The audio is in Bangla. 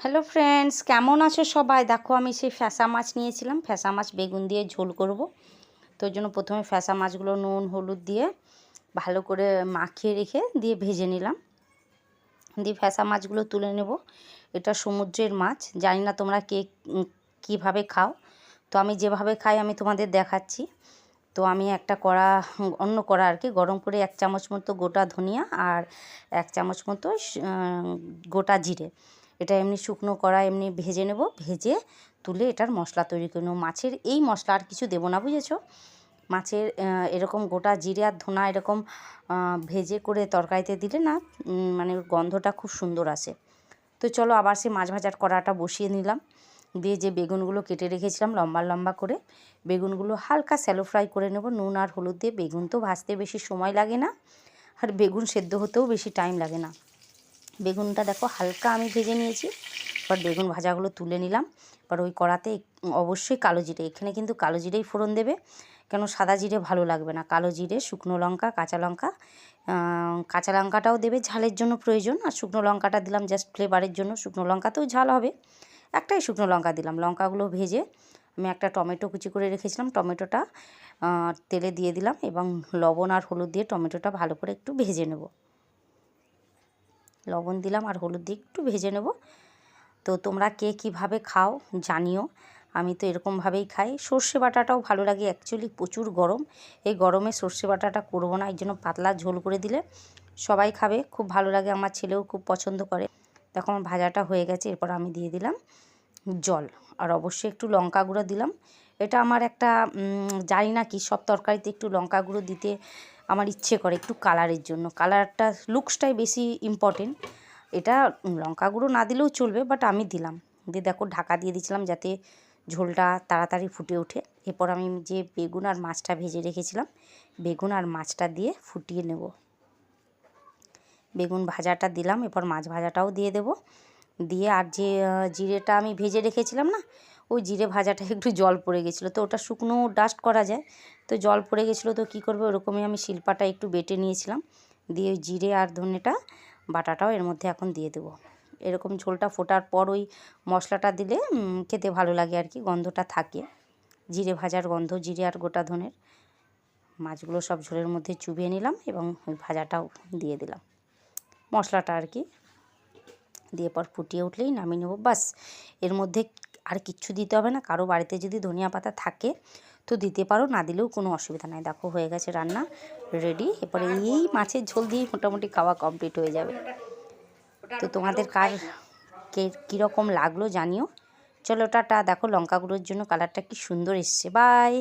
হ্যালো ফ্রেন্ডস, কেমন আছো সবাই? দেখো আমি সেই ফ্যাসা মাছ নিয়েছিলাম। ফ্যাসা মাছ বেগুন দিয়ে ঝোল করব। তো ওই জন্য প্রথমে ফ্যাসা মাছগুলো নুন হলুদ দিয়ে ভালো করে মাখিয়ে রেখে দিয়ে ভেজে নিলাম। দিয়ে ফ্যাসা মাছগুলো তুলে নেব। এটা সমুদ্রের মাছ, জানি না তোমরা কে কীভাবে খাও। তো আমি যেভাবে খাই আমি তোমাদের দেখাচ্ছি। তো আমি একটা কড়া, অন্য কড়া আর কি, গরম করে 1 চামচ মতো গোটা ধনিয়া আর 1 চামচ মতো গোটা জিরে, এটা এমনি শুকনো কড়া এমনি ভেজে নেব। ভেজে তুলে এটার মশলা তৈরি করে নেব। মাছের এই মশলা আর কিছু দেবো না, বুঝেছো? মাছের এরকম গোটা জিরে আর ধনা এরকম ভেজে করে তরকারিতে দিলে না মানে গন্ধটা খুব সুন্দর আসে। তো চলো আবার সে মাছ ভাজার কড়াটা বসিয়ে নিলাম। দিয়ে যে বেগুনগুলো কেটে রেখেছিলাম লম্বা লম্বা করে, বেগুনগুলো হালকা স্যালো ফ্রাই করে নেব নুন আর হলুদ দিয়ে। বেগুন তো ভাজতে বেশি সময় লাগে না, আর বেগুন সেদ্ধ হতেও বেশি টাইম লাগে না। বেগুনটা দেখো হালকা আমি ভেজে নিয়েছি। এবার বেগুন ভাজাগুলো তুলে নিলাম। এবার ওই কড়াতে অবশ্যই কালো জিরে, এখানে কিন্তু কালো জিরেই ফোড়ন দেবে, কেন সাদা জিরে ভালো লাগবে না। কালো জিরে, শুকনো লঙ্কা, কাঁচা লঙ্কাটাও দেবে ঝালের জন্য প্রয়োজন, আর শুকনো লঙ্কাটা দিলাম জাস্ট ফ্লেভারের জন্য। শুকনো লঙ্কাতেও ঝাল হবে, একটাই শুকনো লঙ্কা দিলাম। লঙ্কাগুলো ভেজে আমি একটা টমেটো কুচি করে রেখেছিলাম, টমেটোটা তেলে দিয়ে দিলাম এবং লবণ আর হলুদ দিয়ে টমেটোটা ভালো করে একটু ভেজে নেব। লবণ দিলাম আর হলুদ দিয়ে একটু ভেজে নেব। তো তোমরা কে কীভাবে খাও জানিও, আমি তো এরকমভাবেই খাই। সর্ষে বাটাটাও ভালো লাগে, অ্যাকচুয়ালি প্রচুর গরম, এই গরমে সর্ষে বাটাটা করবো না, এই জন্য পাতলা ঝোল করে দিলে সবাই খাবে, খুব ভালো লাগে। আমার ছেলেও খুব পছন্দ করে। দেখো আমার ভাজাটা হয়ে গেছে। এরপর আমি দিয়ে দিলাম জল, আর অবশ্যই একটু লঙ্কা গুঁড়ো দিলাম। এটা আমার একটা জানি না কি, সব তরকারিতে একটু লঙ্কা গুঁড়ো দিতে আমার ইচ্ছে করে, একটু কালারের জন্য। কালারটা, লুকসটাই বেশি ইম্পর্টেন্ট। এটা লঙ্কা গুঁড়ো না দিলেও চলবে, বাট আমি দিলাম। দিয়ে দেখো ঢাকা দিয়ে দিয়েছিলাম যাতে ঝোলটা তাড়াতাড়ি ফুটে ওঠে। এরপর আমি যে বেগুন আর মাছটা ভেজে রেখেছিলাম, বেগুন আর মাছটা দিয়ে ফুটিয়ে নেব। বেগুন ভাজাটা দিলাম, এরপর মাছ ভাজাটাও দিয়ে দেব। দিয়ে আর যে জিরেটা আমি ভেজে রেখেছিলাম না, ওই জিরে ভাজাটা একটু জল পড়ে গেছিলো, তো ওটা শুকনো ডাস্ট করা যায়, তো জল পড়ে গেছিলো, তো কী করবে, ওরকমই আমি শিলপাটা একটু বেটে নিয়েছিলাম। দিয়ে ওই জিরে আর ধনেটা বাটাটাও এর মধ্যে এখন দিয়ে দেবো। এরকম ঝোলটা ফোটার পর ওই মশলাটা দিলে খেতে ভালো লাগে আর কি, গন্ধটা থাকে, জিরে ভাজার গন্ধ, জিরে আর গোটা ধনের। মাছগুলো সব ঝোলের মধ্যে চুবিয়ে নিলাম এবং ওই ভাজাটাও দিয়ে দিলাম, মশলাটা আর কি দিয়ে। পর ফুটিয়ে উঠলেই নামিয়ে নেব, বাস। এর মধ্যে আর কিচ্ছু দিতে হবে না। কারো বাড়িতে যদি ধনিয়া পাতা থাকে তো দিতে পারো, না দিলেও কোনো অসুবিধা নাই। দেখো হয়ে গেছে রান্না রেডি। এরপরে এই মাছের ঝোল দিয়েই মোটামুটি খাওয়া কমপ্লিট হয়ে যাবে। তো তোমাদের কীরকম লাগলো জানিও। চলো টাটা। দেখো লঙ্কা গুঁড়োর জন্য কালারটা কি সুন্দর এসছে। বাই।